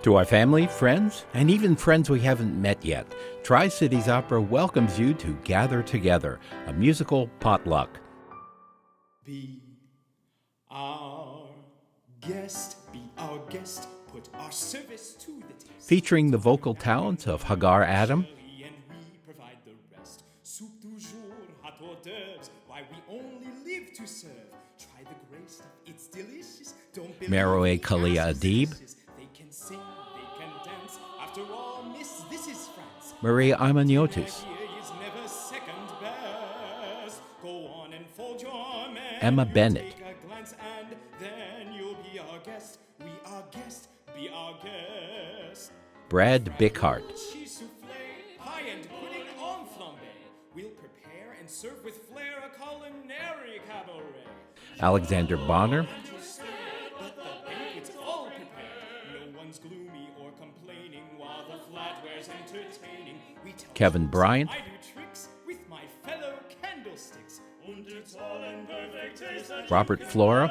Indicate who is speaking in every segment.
Speaker 1: To our family, friends, and even friends we haven't met yet, Tri-Cities Opera welcomes you to Gather Together, a musical potluck.
Speaker 2: Be our guest, put our service to the test.
Speaker 1: Featuring the vocal talents of Hagar Adam,
Speaker 2: And we provide the rest. Soup du jour, hot hors d'oeuvres, why we only live to serve. Try the great stuff, it's delicious. Don't believe
Speaker 1: Meroe
Speaker 2: the
Speaker 1: Kalia
Speaker 2: asses
Speaker 1: Adib,
Speaker 2: dishes. They can sing, they can dance. After all, miss, this is France.
Speaker 1: Maria Imaniotis,
Speaker 2: Here is never second best. Go on and fold your man.
Speaker 1: Emma
Speaker 2: You
Speaker 1: Bennett,
Speaker 2: take a glance and then you'll be our guest. We are guest, be our guest.
Speaker 1: Brad Bickhart,
Speaker 2: Cheese souffle, high-end pudding en flambe. We'll prepare and serve with flair a culinary cabaret.
Speaker 1: Alexander Bonner,
Speaker 2: But the banquet's all prepared. No one's gloomy or complaining while the flatware's entertaining. We tell
Speaker 1: Kevin Bryant,
Speaker 2: I do tricks with my fellow candlesticks. Und it's all in perfect taste.
Speaker 1: Robert Flora,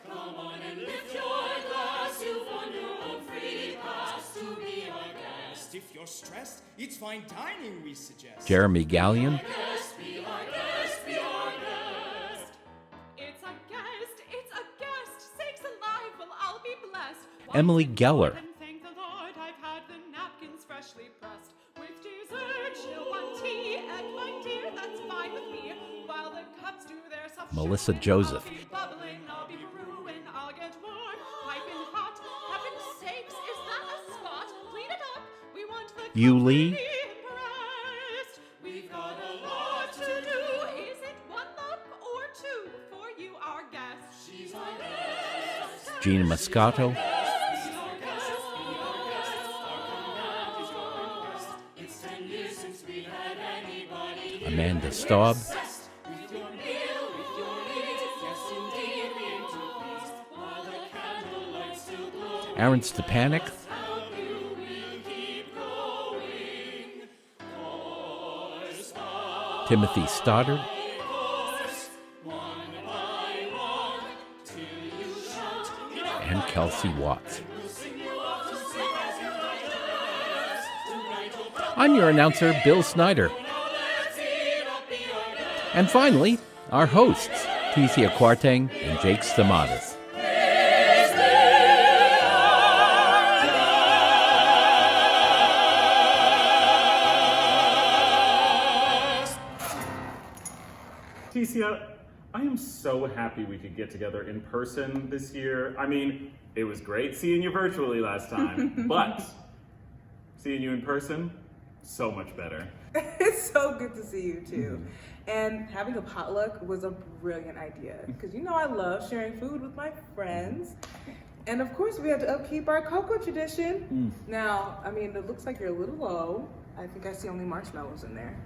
Speaker 2: Come on and lift your glass. You've won your own free pass to be our guest. If you're stressed, it's fine dining we suggest.
Speaker 1: Jeremy Gallion,
Speaker 2: Guest, be our guest, be our guest.
Speaker 3: It's a guest, sakes alive, well, I'll be blessed.
Speaker 1: Emily
Speaker 3: Once
Speaker 1: Geller,
Speaker 3: more than thank the Lord, I've had the napkins freshly pressed. With dessert, she'll want tea, and my dear, that's fine with me. While the cups do their soft
Speaker 1: Melissa
Speaker 3: shuffling,
Speaker 1: Joseph,
Speaker 3: I'll be bubbling, I'll be brewing, I'll get warm, piping hot. Heaven's sakes, is that a spot? Clean it up, we want the
Speaker 1: Yu Lee,
Speaker 3: company impressed. We've got a lot to do. Is it one look or two for you, our guest? She's our guest.
Speaker 1: Gina Moscato,
Speaker 2: It's 10 years since we had anybody.
Speaker 1: Amanda Staub,
Speaker 2: With your meal, with your eat, yes indeed, we aim to please. While the candlelight still glows,
Speaker 1: Aaron Stepanek,
Speaker 2: how you will keep going. Correspond,
Speaker 1: Timothy Stoddard,
Speaker 2: one by one, till you shout.
Speaker 1: and Kelsey Watts.
Speaker 2: We'll sing you off to sleep as you like the rest. Tonight we'll come
Speaker 1: I'm your announcer, Bill Snyder.
Speaker 2: now, let's eat up, be our guest.
Speaker 1: And finally, our hosts, Tesia Kwarteng and Jake Stamatis.
Speaker 4: Tesia, I am so happy we could get together in person this year. I mean, it was great seeing you virtually last time, but seeing you in person, so much better.
Speaker 5: It's so good to see you too. And having a potluck was a brilliant idea because you know I love sharing food with my friends. And of course we had to upkeep our cocoa tradition. Now, I mean, it looks like you're a little low. I think I see only marshmallows in there.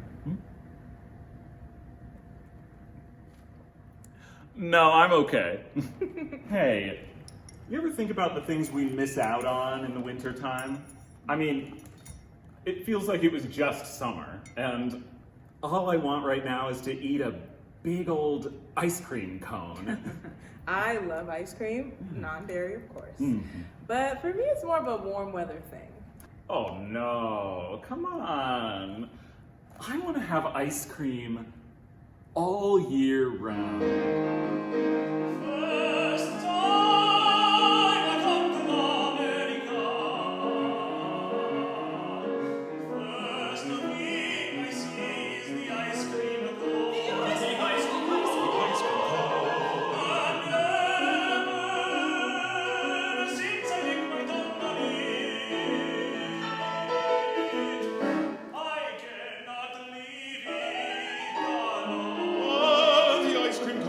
Speaker 4: No, I'm okay. Hey, you ever think about the things we miss out on in the wintertime? I mean, it feels like it was just summer, and all I want right now is to eat a big old ice cream cone.
Speaker 5: I love ice cream, non-dairy of course. But for me it's more of a warm weather thing.
Speaker 4: Oh no, come on. I want to have ice cream all year round.
Speaker 2: First time I come to America, first thing I see is the ice cream cone. The ice cream cone. And ever since I licked my tongue on it, I cannot leave it alone. Oh, the ice cream cone.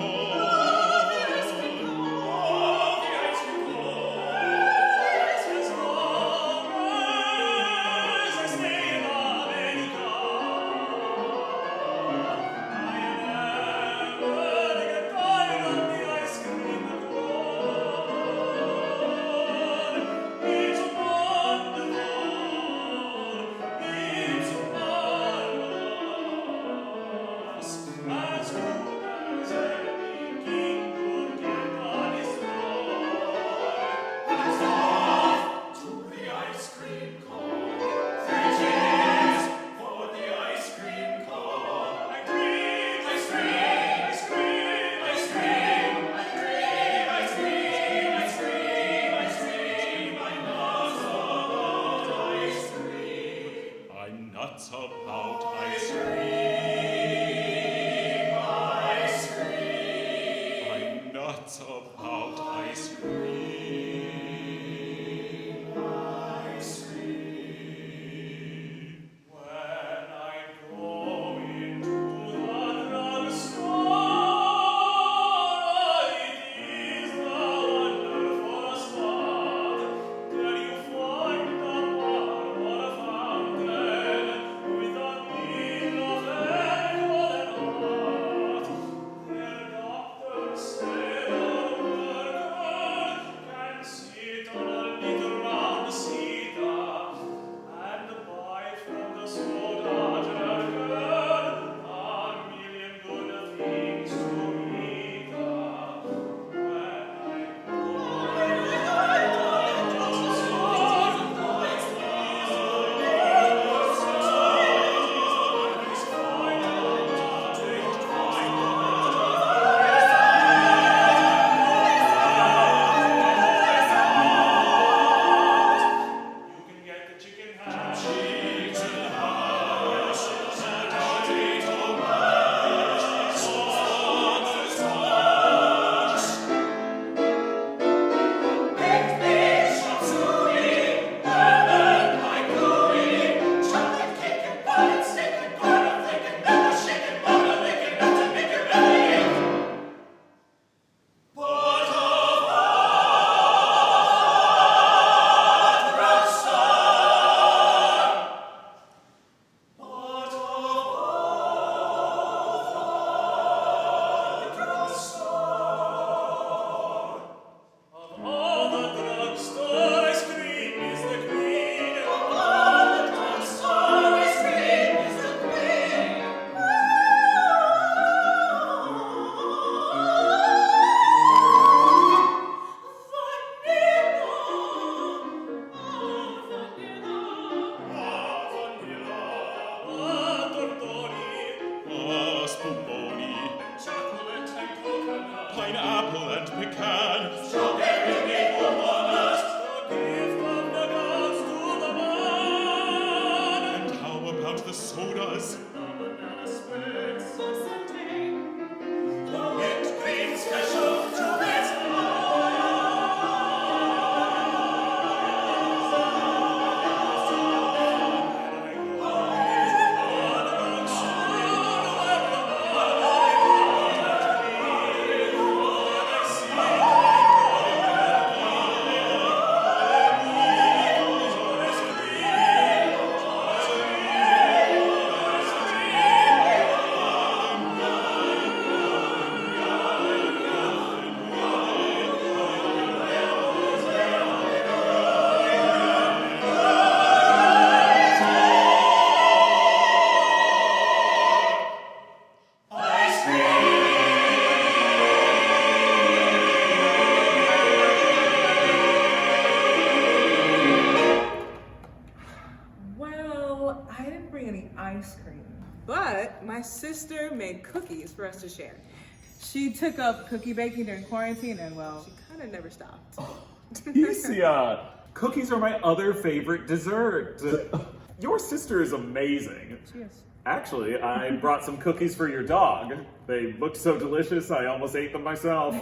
Speaker 5: ice cream. But my sister made cookies for us to share. She took up cookie baking during quarantine and, well, she kind of never stopped.
Speaker 4: Tesia, cookies are my other favorite dessert. Your sister is amazing.
Speaker 5: She is.
Speaker 4: Actually, I brought some cookies for your dog. They looked so delicious, I almost ate them myself.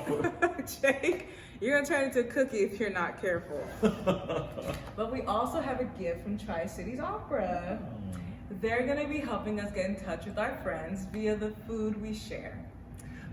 Speaker 5: Jake, you're gonna turn into a cookie if you're not careful. But we also have a gift from Tri-Cities Opera. They're gonna be helping us get in touch with our friends via the food we share.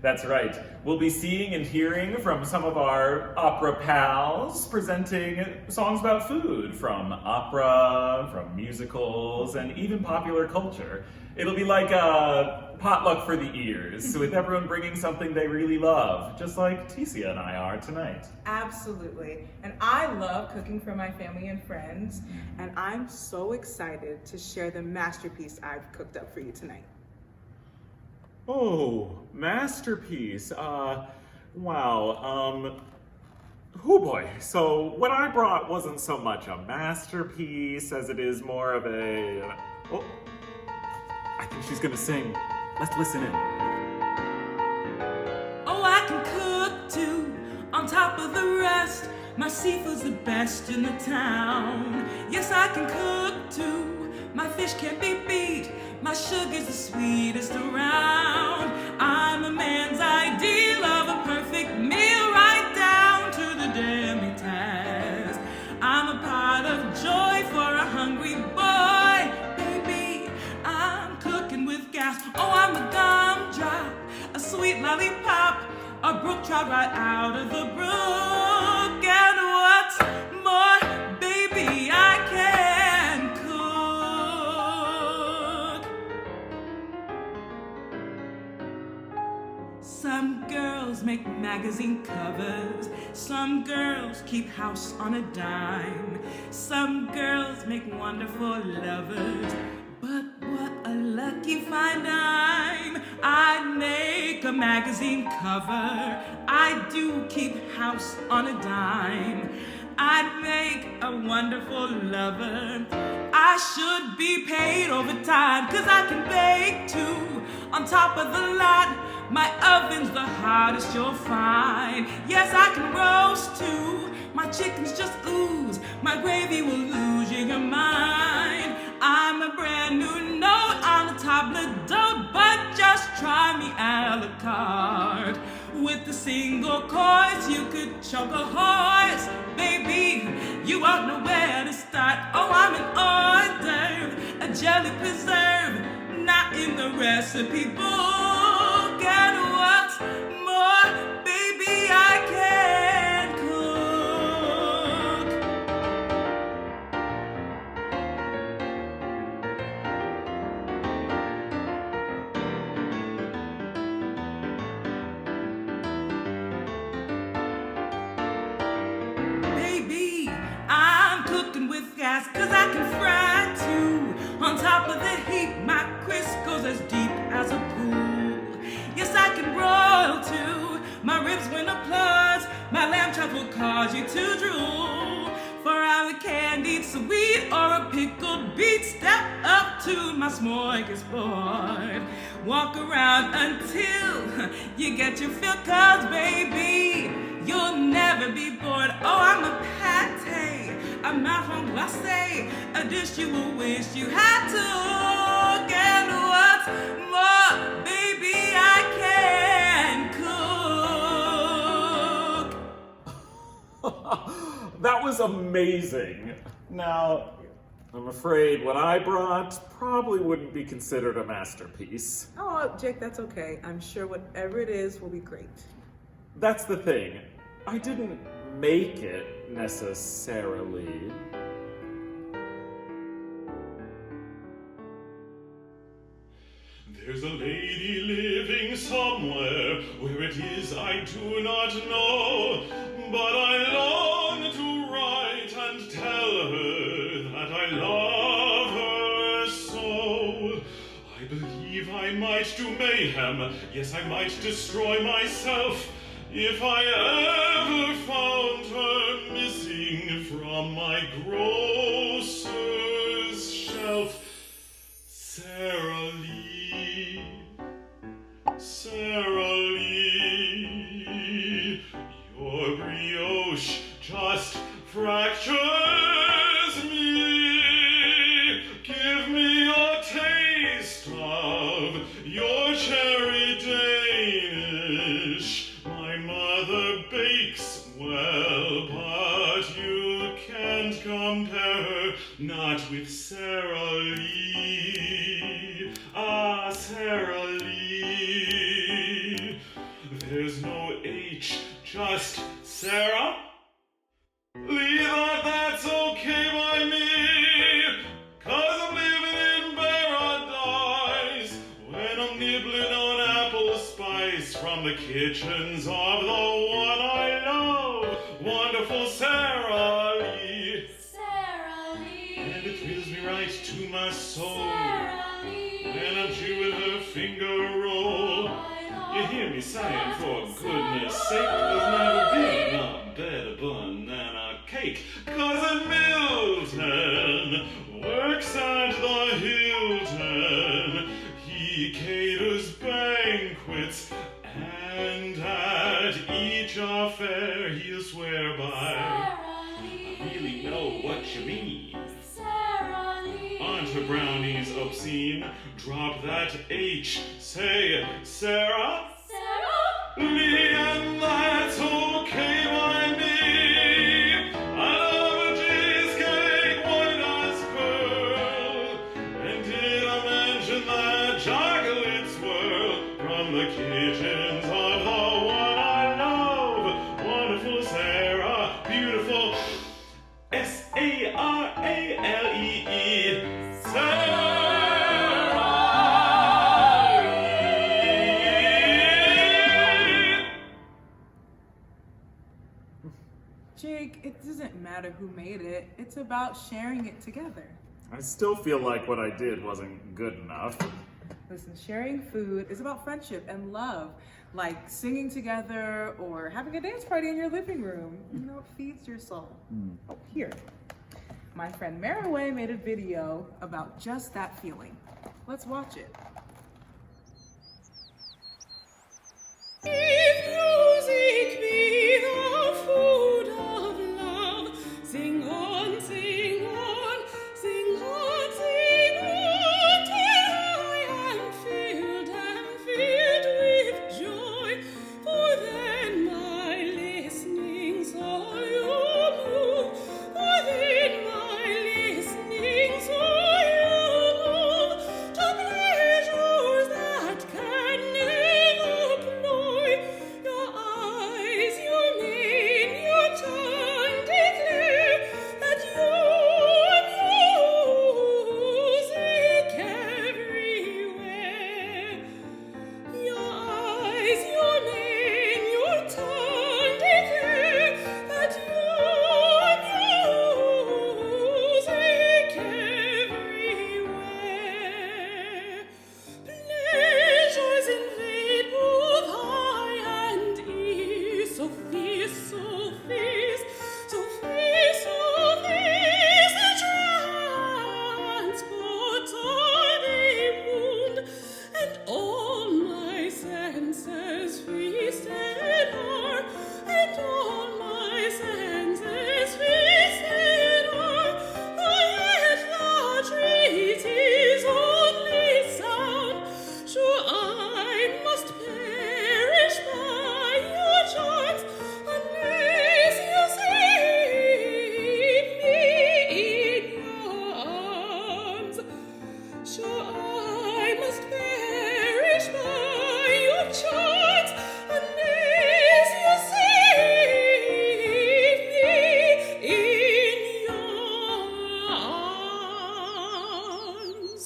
Speaker 4: That's right. We'll be seeing and hearing from some of our opera pals presenting songs about food from opera, from musicals, and even popular culture. It'll be like a potluck for the ears, with everyone bringing something they really love, just like Tesia and I are tonight.
Speaker 5: Absolutely. And I love cooking for my family and friends, and I'm so excited to share the masterpiece I've cooked up for you tonight.
Speaker 4: Oh, masterpiece. Wow. Oh boy. So what I brought wasn't so much a masterpiece as it is more of a... Oh, I think she's gonna sing. Let's listen in.
Speaker 6: Oh, I can cook too, on top of the rest. My seafood's the best in the town. Yes, I can cook too, my fish can't be beat. My sugar's the sweetest around. I'm a man's ideal of a perfect meal, right down to the demi-tasse. I'm a pot of joy for a hungry boy. Baby, I'm cooking with gas. Oh, I'm a gumdrop, a sweet lollipop, a brook trout right out of the brook. And what's more, baby, I can cook. Some girls make magazine covers. Some girls keep house on a dime. Some girls make wonderful lovers. But what a lucky find I'm. I make a magazine cover. I do keep house on a dime. I'd make a wonderful lover. I should be paid overtime, 'cause I can bake too, on top of the lot. My oven's the hottest you'll find. Yes, I can roast too. My chickens just ooze. My gravy will lose you your mind. I'm a brand new note on a table d'hote, but just try me a la carte. With a single course, you could choke a horse. Baby, you won't know where to start. Oh, I'm an hors d'oeuvre, a jelly preserve, not in the recipe book. And what's more, baby, I can cook. Baby, I'm cooking with gas, 'cause I can fry too. On top of the heat, my Crisco's as deep as a pool. Yes, I can broil too. My ribs win applause. My lamb chops will cause you to drool. For our candied sweet or a pickled beet, step up to my smorgasbord. Walk around until you get your fill, 'cause baby, you'll never be bored. Oh, I'm a pâté, a marron glacé, a dish you will wish you had to. And what's more, baby, I can cook.
Speaker 4: That was amazing. Now, I'm afraid what I brought probably wouldn't be considered a masterpiece.
Speaker 5: Oh, Jake, that's okay. I'm sure whatever it is will be great.
Speaker 4: That's the thing. I didn't make it necessarily.
Speaker 2: There's a lady living somewhere, where it is I do not know, but I long to write and tell her that I love her so. I believe I might do mayhem, yes, I might destroy myself, if I ever found her missing from my grocer's shelf. Sarah compare her, not with Sarah Lee. Ah, Sarah Lee. There's no H, just Sarah Lee. That's okay by me, 'cause I'm living in paradise when I'm nibbling on apple spice from the kitchens of the one I love, wonderful Sarah Lee.
Speaker 3: Sarah Lee.
Speaker 2: And it thrills me right to my soul
Speaker 3: Sarah Lee.
Speaker 2: when I'm chewing her finger roll. You hear me sighing, for goodness sake, there's never been a better banana cake. 'Cause at Milton works at the Hilton, he caters banquets, and at each affair he'll swear by, I really know what you mean.
Speaker 3: Sarah Lee.
Speaker 2: Aren't her brownies obscene? Drop that H, say Sarah
Speaker 3: Sarah
Speaker 2: Lee, and that's okay by me. I love a cheesecake white as pearl, and did I mention that chocolate swirl from the kitchens of the one I love, wonderful Sarah, beautiful Sarah.
Speaker 5: Jake, it doesn't matter who made it. It's about sharing it together.
Speaker 4: I still feel like what I did wasn't good enough.
Speaker 5: Listen, sharing food is about friendship and love, like singing together or having a dance party in your living room. You know, it feeds your soul. Oh, here. My friend Maraway made a video about just that feeling. Let's watch it.
Speaker 6: If music be the food of love, sing on, sing on, sing on, sing on, till I am filled with joy. For then my listening soul you move, for then my listening soul you move to pleasures that can never ploy. Your eyes, your mane, your tongue declare that you're music everywhere. Your eyes, your mane, your tongue declare that you're music everywhere. Pleasures invade both eye and ear, so fierce, so fierce, so fierce, so fierce, the transports are they wound, and all my senses feasted are, and all my senses feasted are, though yet the treat is only sound. Sure I must perish by your charms, unless you save me in your arms. Sure I must perish by your charms, unless you save me in your arms.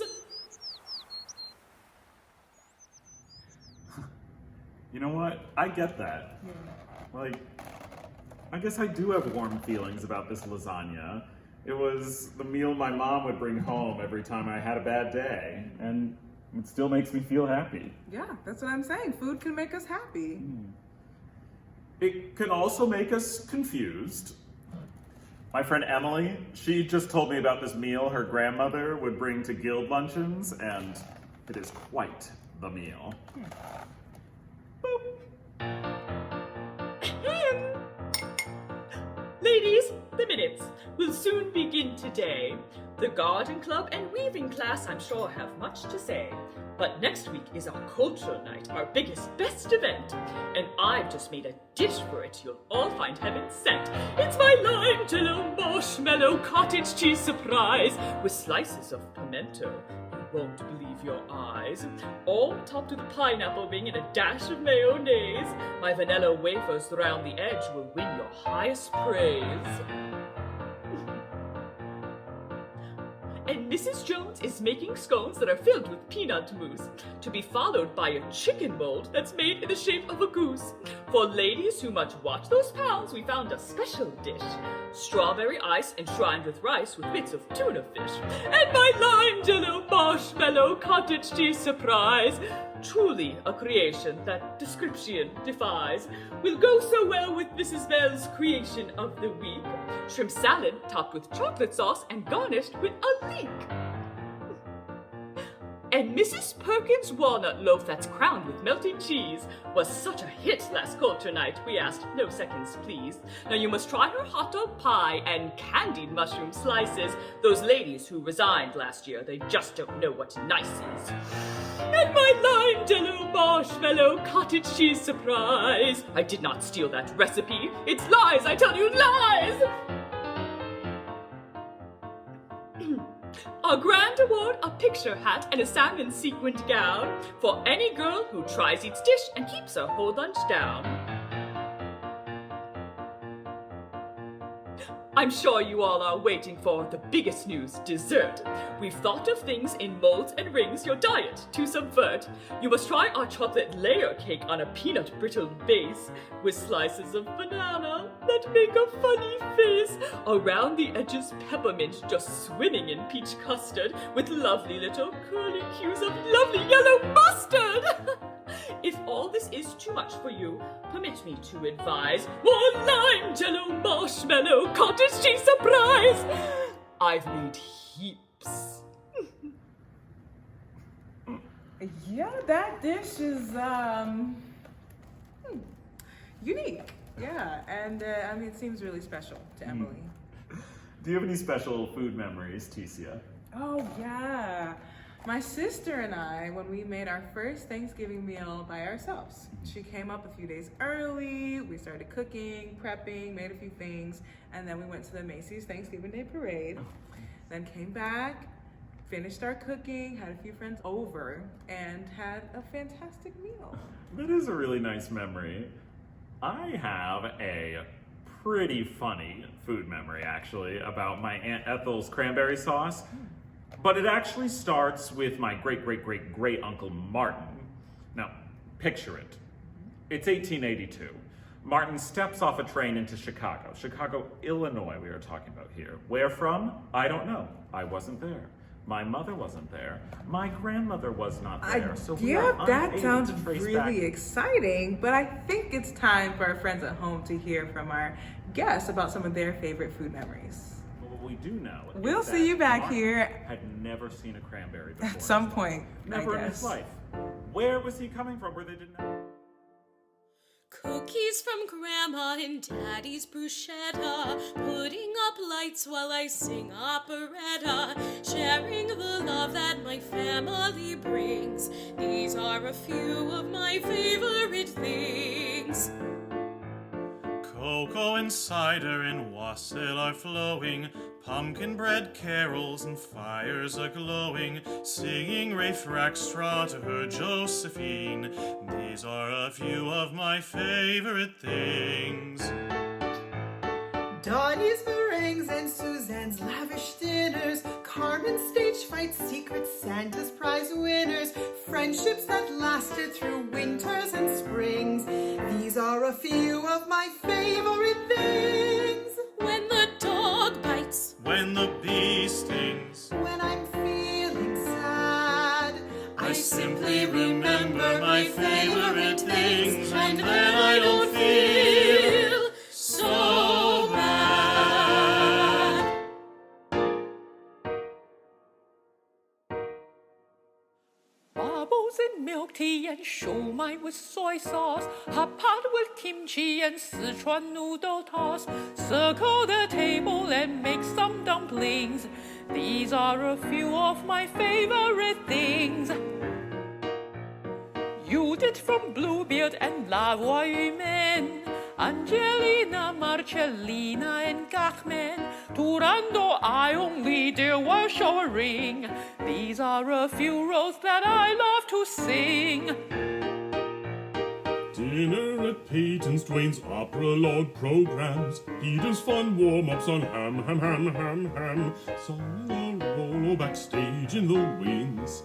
Speaker 4: You know what? I get that. Like, I guess I do have warm feelings about this lasagna. It was the meal my mom would bring home every time I had a bad day, and it still makes me feel happy.
Speaker 5: Yeah, that's what I'm saying. Food can make us happy.
Speaker 4: It can also make us confused. My friend Emily, she just told me about this meal her grandmother would bring to guild luncheons, and it is quite the meal.
Speaker 7: Ladies, the minutes will soon begin today. The garden club and weaving class, I'm sure, have much to say. But next week is our cultural night, our biggest, best event. And I've just made a dish for it you'll all find heaven sent. It's my lime to the most marshmallow cottage cheese surprise with slices of pimento. You won't believe your eyes. All topped with pineapple ring and a dash of mayonnaise. My vanilla wafers around the edge will win your highest praise. And Mrs. Jones is making scones that are filled with peanut mousse, to be followed by a chicken mold that's made in the shape of a goose. For ladies who much watch those pounds, we found a special dish. Strawberry ice enshrined with rice with bits of tuna fish. And my lime jello marshmallow cottage cheese surprise, truly a creation that description defies, will go so well with Mrs. Bell's creation of the week. Shrimp salad topped with chocolate sauce and garnished with a leek. And Mrs. Perkins' walnut loaf that's crowned with melted cheese was such a hit last culture night, we asked no seconds please. Now you must try her hot dog pie and candied mushroom slices. Those ladies who resigned last year, they just don't know what nice is. And my lime jello marshmallow cottage cheese surprise. I did not steal that recipe. It's lies, I tell you, lies! A grand award, a picture hat, and a salmon sequined gown for any girl who tries each dish and keeps her whole lunch down. I'm sure you all are waiting for the biggest news, dessert. We've thought of things in molds and rings your diet to subvert. You must try our chocolate layer cake on a peanut brittle base with slices of banana that make a funny face. Around the edges peppermint just swimming in peach custard with lovely little curly cues of lovely yellow mustard. If all this is too much for you, permit me to advise more lime jello marshmallow cottage cheese surprise. I've made heaps.
Speaker 5: Yeah, that dish is unique. Yeah, and I mean, it seems really special to Emily.
Speaker 4: Do you have any special food memories, Tesia?
Speaker 5: Oh yeah. My sister and I, when we made our first Thanksgiving meal by ourselves, she came up a few days early, we started cooking, prepping, made a few things, and then we went to the Macy's Thanksgiving Day Parade, then came back, finished our cooking, had a few friends over, and had a fantastic meal.
Speaker 4: That is a really nice memory. I have a pretty funny food memory, actually, about my Aunt Ethel's cranberry sauce. But it actually starts with my great-great-great-great-uncle Martin. Now, picture it. It's 1882. Martin steps off a train into Chicago, Illinois, we are talking about here. Where from? I don't know. I wasn't there. My mother wasn't there. My grandmother was not there.
Speaker 5: That sounds really exciting, but I think it's time for our friends at home to hear from our guests about some of their favorite food memories.
Speaker 4: We do know.
Speaker 5: We'll see you back
Speaker 4: Martin
Speaker 5: here.
Speaker 4: Had never seen a cranberry before.
Speaker 5: At some point,
Speaker 4: Never in his life. Where was he coming from where they didn't know?
Speaker 8: Cookies from Grandma and Daddy's bruschetta, putting up lights while I sing operetta, sharing the love that my family brings. These are a few of my favorite things.
Speaker 2: Cocoa and cider in wassail are flowing, pumpkin bread carols and fires are glowing, singing Rafe Rackstraw to her Josephine. These are a few of my favorite things.
Speaker 9: Donnie's meringues and Suzanne's lavish dinners, Carmen's stage fights, secret Santa's prize winners, friendships that lasted through winters and springs. These are a few of my favorite things.
Speaker 8: When the dog bites,
Speaker 2: When the bee stings,
Speaker 9: when I'm feeling sad,
Speaker 2: I simply remember my favorite things, and then I don't feel so bad.
Speaker 10: Bubbles and milk tea and shumai with soy sauce, hot pot with kimchi and Sichuan noodle toss. Circle the table and make some dumplings. These are a few of my favorite things. Judith from Bluebeard and La Voix Humaine, Angelina, Marcellina, and Gachmen. Turando, I only dare show a ring. These are a few roles that I love to sing.
Speaker 2: Dinner at Peyton's, Dwayne's opera log programs. He does fun warm-ups on ham. Song roll backstage in the wings.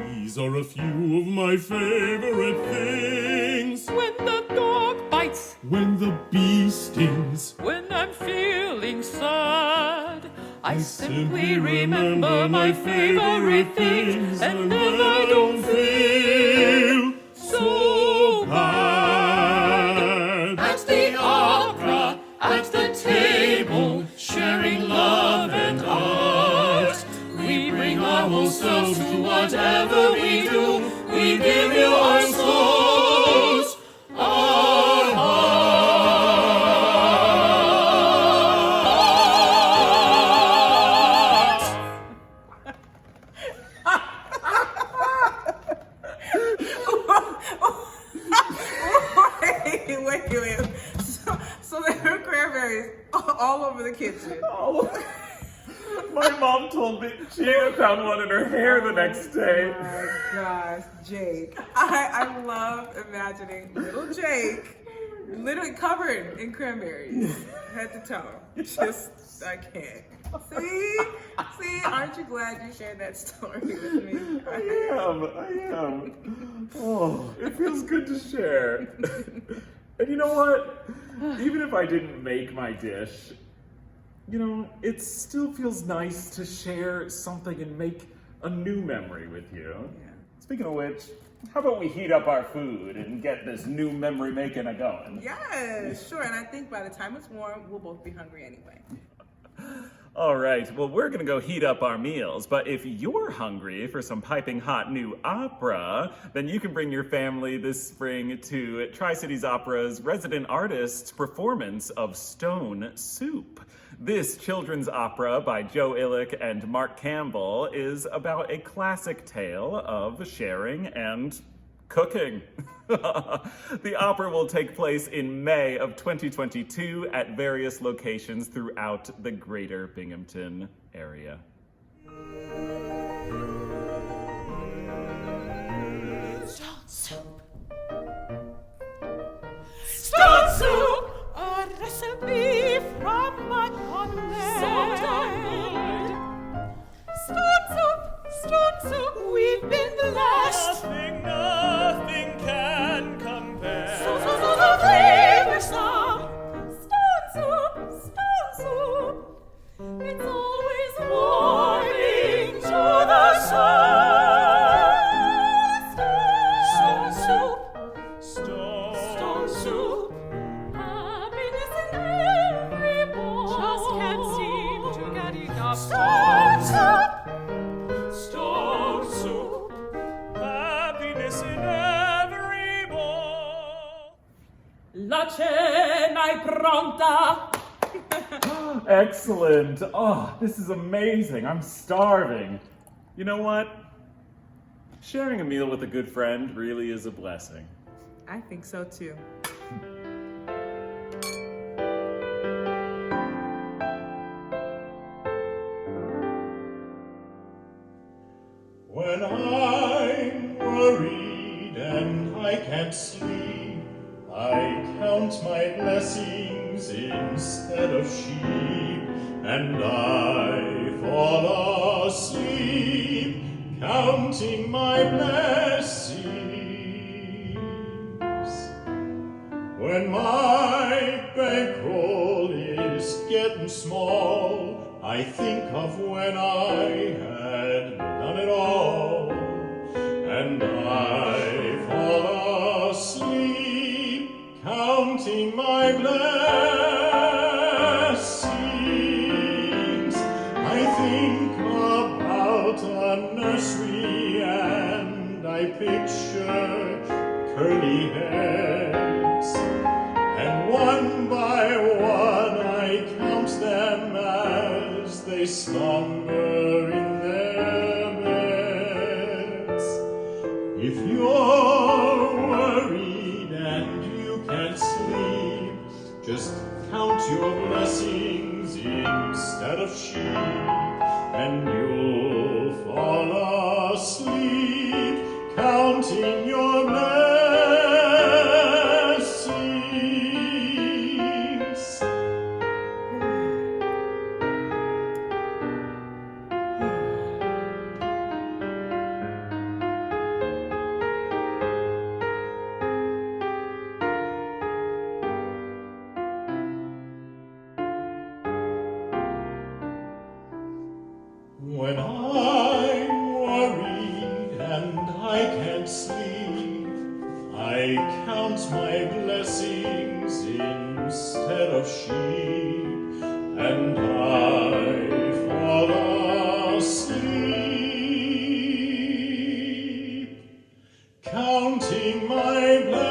Speaker 2: These are a few of my favorite things.
Speaker 10: When the dog bites,
Speaker 2: when the bee stings,
Speaker 10: when I'm feeling sad, I simply remember my favorite things, and then I don't feel so bad. At the opera, at the table, sharing love and art, we bring our whole selves to whatever we do. We give you our souls, our hearts.
Speaker 5: Wait. So there were cranberries all over the kitchen.
Speaker 4: Oh, my mom told me she found one in her hair the next day.
Speaker 5: Oh my gosh, Jake. I love imagining little Jake literally covered in cranberries, head to toe. Just, I can't. See, aren't you glad you shared that story with me?
Speaker 4: I am. Oh, it feels good to share. And you know what? Even if I didn't make my dish, you know, it still feels nice to share something and make a new memory with you.
Speaker 5: Yeah.
Speaker 4: Speaking of which, how about we heat up our food and get this new memory making going?
Speaker 5: Yes, sure. And I think by the time it's warm, we'll both be hungry anyway.
Speaker 4: All right, well, we're gonna go heat up our meals, but if you're hungry for some piping hot new opera, then you can bring your family this spring to Tri-Cities Opera's resident artist's performance of Stone Soup. This children's opera by Joe Illick and Mark Campbell is about a classic tale of sharing and cooking. The opera will take place in May of 2022 at various locations throughout the greater Binghamton area.
Speaker 6: Stone soup. Stone soup! A recipe from my homeland. Stone soup, we've been blessed.
Speaker 2: Nothing can compare.
Speaker 6: So flavorsome. Stone soup. It's always warming to the soul. Stone soup. Happiness in every bone. Just can't seem to get enough. Stone soup.
Speaker 2: Happiness in every bone.
Speaker 6: La cena è pronta.
Speaker 4: Excellent. Oh, this is amazing. I'm starving. You know what? Sharing a meal with a good friend really is a blessing.
Speaker 5: I think so too.
Speaker 2: When I'm worried and I can't sleep, I count my blessings instead of sheep, and I fall asleep counting my blessings. When my bankroll is getting small, I think of when I had done it all, and I fall asleep counting my blessings. I think about a nursery and I picture curly heads, and one by one I count them as they slumber in their beds. If you're worried and you can't sleep, instead of sheep, and you'll fall asleep counting your blessings. When I'm worried and I can't sleep, I count my blessings instead of sheep, and I fall asleep, counting my blessings.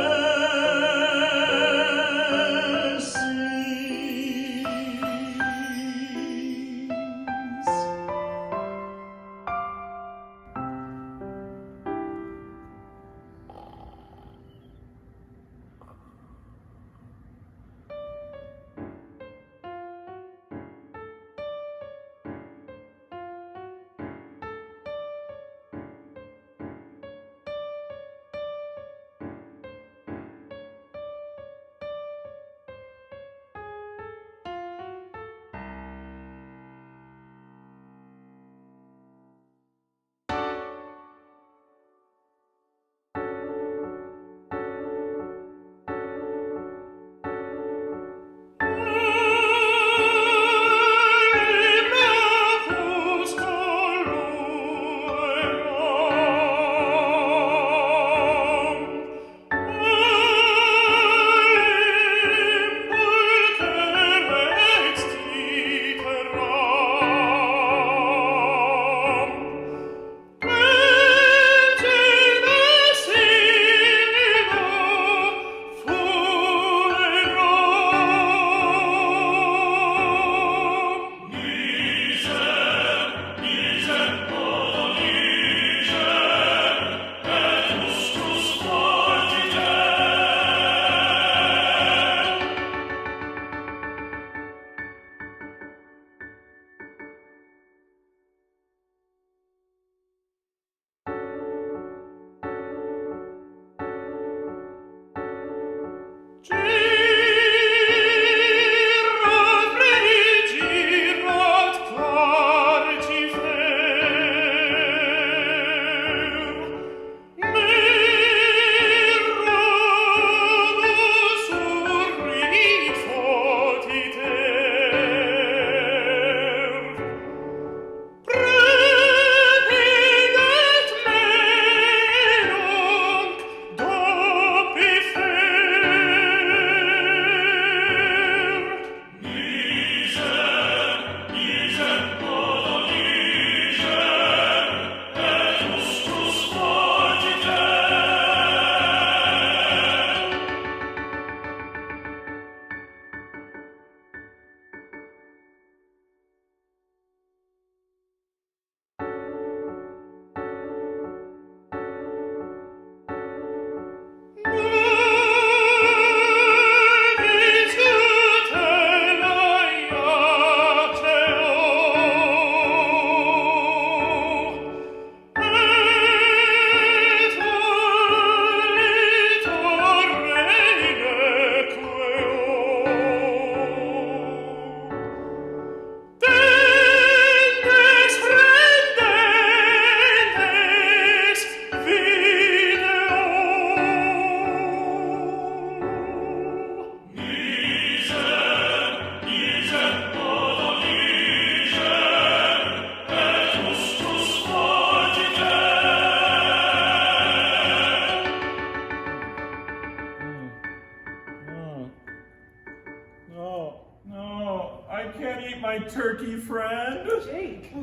Speaker 4: Turkey friend.
Speaker 5: Jake.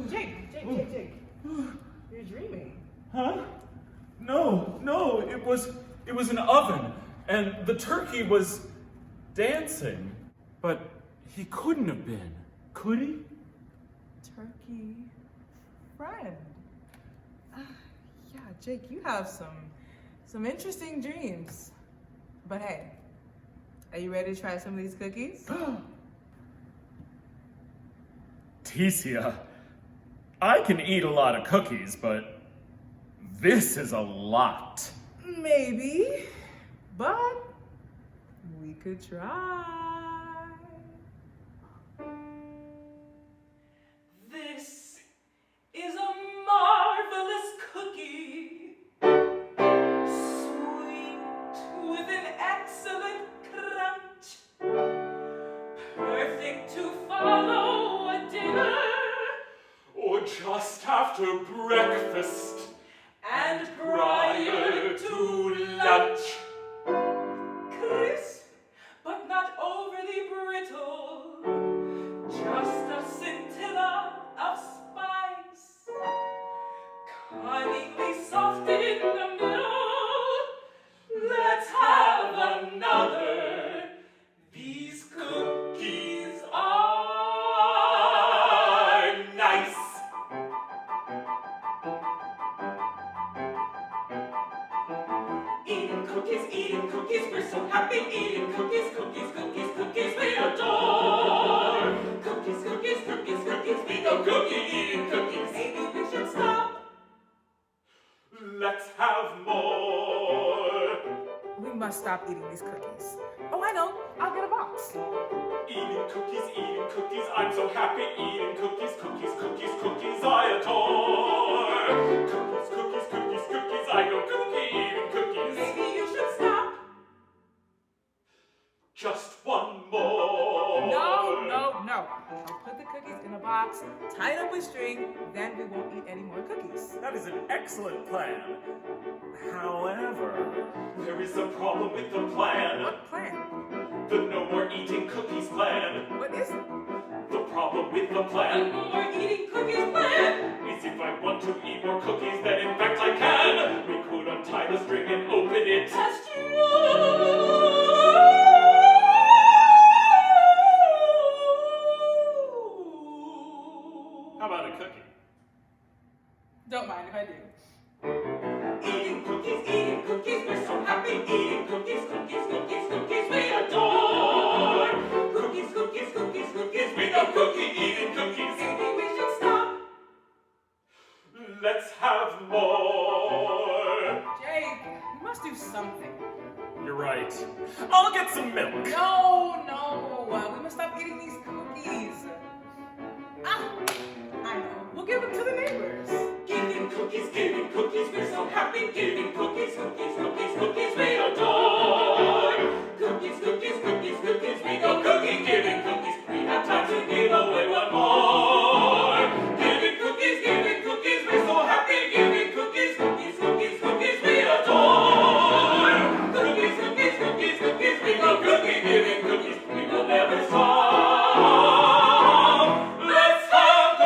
Speaker 5: You're dreaming.
Speaker 4: Huh? No, it was an oven, and the turkey was dancing. But he couldn't have been, could he?
Speaker 5: Turkey friend. Yeah, Jake, you have some interesting dreams. But hey, are you ready to try some of these cookies?
Speaker 4: Tesia, I can eat a lot of cookies, but this is a lot.
Speaker 5: Maybe, but we could try.
Speaker 6: This is a marvelous cookie, sweet with an excellent crunch, perfect to follow a dinner,
Speaker 2: Or just after breakfast
Speaker 6: and prior to lunch. Crisp, but not overly brittle, just a scintilla of spice, cunningly soft in the middle. Let's have another. These cookies are nice. Eating cookies, we're so happy. Eating cookies, cookies, cookies, cookies, we adore. Cookies, cookies, cookies, cookies, we go cookie eating cookies. Maybe we should stop.
Speaker 2: Let's have more.
Speaker 5: We must stop eating these cookies. Oh, I know. I'll get a box.
Speaker 2: Eating cookies, I'm so happy. Eating cookies, cookies, cookies, cookies, I adore. Cookies, cookies, cookies, cookies, I go cookie eating cookies.
Speaker 6: Maybe you should stop.
Speaker 2: Just one more.
Speaker 5: No. I'll put the cookies in a box, tied up with string, then we won't eat any more cookies.
Speaker 4: That is an excellent plan. However,
Speaker 2: There is a problem with the plan.
Speaker 5: What plan?
Speaker 2: The no more eating cookies plan.
Speaker 5: What is it?
Speaker 2: The problem with the
Speaker 6: No
Speaker 2: plan
Speaker 6: more eating cookies plan.
Speaker 2: is if I want to eat more cookies, then in fact I can. We could untie the string and open it.
Speaker 6: That's true.
Speaker 4: how about a cookie?
Speaker 5: Don't mind if I do.
Speaker 2: Eating cookies, we're so happy. Eating cookies, cookies, cookies, cookies, we adore. Cookies, cookies, cookies, cookies, we go cookie eating cookies.
Speaker 6: Maybe we should stop.
Speaker 2: Let's have more.
Speaker 5: Jake, you must do something.
Speaker 4: You're right. I'll get some milk.
Speaker 5: No. We must stop eating these cookies. I know. We'll give them to the neighbors.
Speaker 2: Giving cookies, we're so happy. Giving cookies, cookies, cookies, cookies, we adore. Cookies, cookies, cookies, cookies, we go cookie giving cookies. We have time to give away one more. Giving cookies, we're so happy. Giving cookies, cookies, cookies, cookies, we adore. Cookies, cookies, cookies, cookies, we go cookie giving cookies. We will never stop. Let's have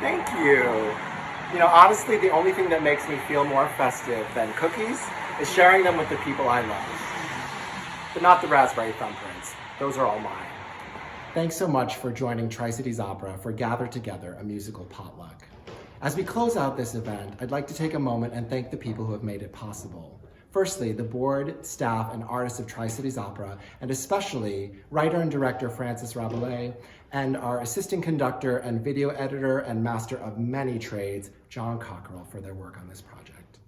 Speaker 11: Thank you. You know, honestly, the only thing that makes me feel more festive than cookies is sharing them with the people I love. But not the raspberry thumbprints. Those are all mine. Thanks so much for joining Tri-Cities Opera for Gather Together, a musical potluck. As we close out this event, I'd like to take a moment and thank the people who have made it possible. Firstly, the board, staff, and artists of Tri-Cities Opera, and especially writer and director Francis Rabelais, and our assistant conductor and video editor and master of many trades, John Cockerell, for their work on this project.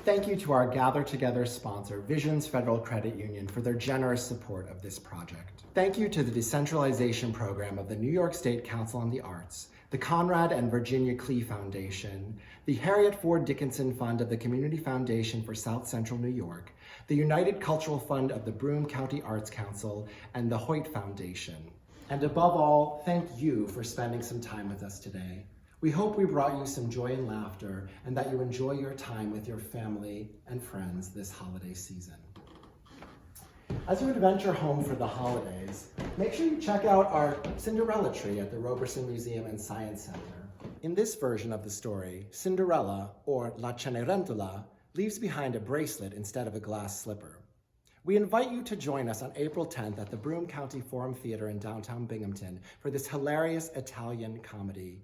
Speaker 11: Thank you to our Gather Together sponsor, Visions Federal Credit Union, for their generous support of this project. Thank you to the Decentralization Program of the New York State Council on the Arts, the Conrad and Virginia Clee Foundation, the Harriet Ford Dickinson Fund of the Community Foundation for South Central New York, the United Cultural Fund of the Broome County Arts Council, and the Hoyt Foundation. And above all, thank you for spending some time with us today. We hope we brought you some joy and laughter, and that you enjoy your time with your family and friends this holiday season. As you adventure home for the holidays, make sure you check out our Cinderella tree at the Roberson Museum and Science Center. In this version of the story, Cinderella, or La Cenerentola, leaves behind a bracelet instead of a glass slipper. We invite you to join us on April 10th at the Broome County Forum Theater in downtown Binghamton for this hilarious Italian comedy.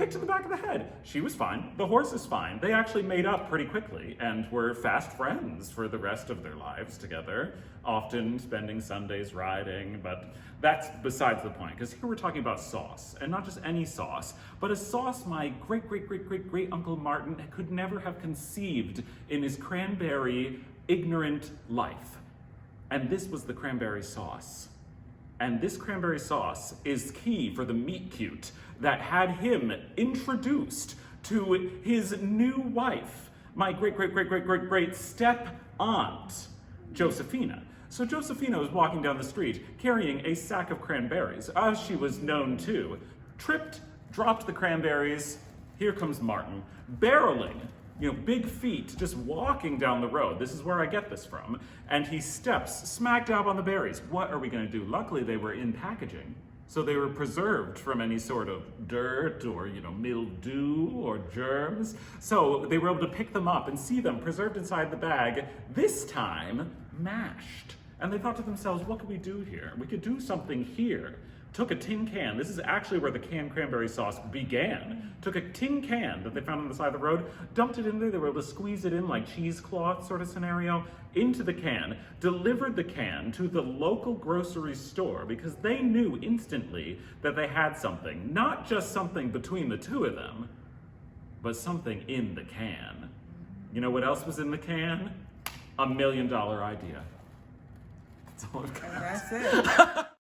Speaker 4: kicked in the back of the head. She was fine. The horse is fine. They actually made up pretty quickly and were fast friends for the rest of their lives together, often spending Sundays riding, but that's besides the point, because here we're talking about sauce, and not just any sauce, but a sauce my great-great-great-great-great-uncle Martin could never have conceived in his cranberry ignorant life. And this was the cranberry sauce. And this cranberry sauce is key for the meet cute that had him introduced to his new wife, my great-great-great-great-great-great step-aunt, Josephina. So Josephina was walking down the street carrying a sack of cranberries, as she was known to, tripped, dropped the cranberries. Here comes Martin, barreling, big feet, just walking down the road. This is where I get this from. And he steps smack dab on the berries. What are we going to do? Luckily, they were in packaging, so they were preserved from any sort of dirt or, mildew or germs. So they were able to pick them up and see them preserved inside the bag, this time mashed. And they thought to themselves, what could we do here? We could do something here. Took a tin can. This is actually where the canned cranberry sauce began. Took a tin can that they found on the side of the road, dumped it in there. They were able to squeeze it in like cheesecloth sort of scenario into the can, delivered the can to the local grocery store because they knew instantly that they had something, not just something between the two of them, but something in the can. You know what else was in the can? $1 million idea. That's all I've got.
Speaker 5: And that's it.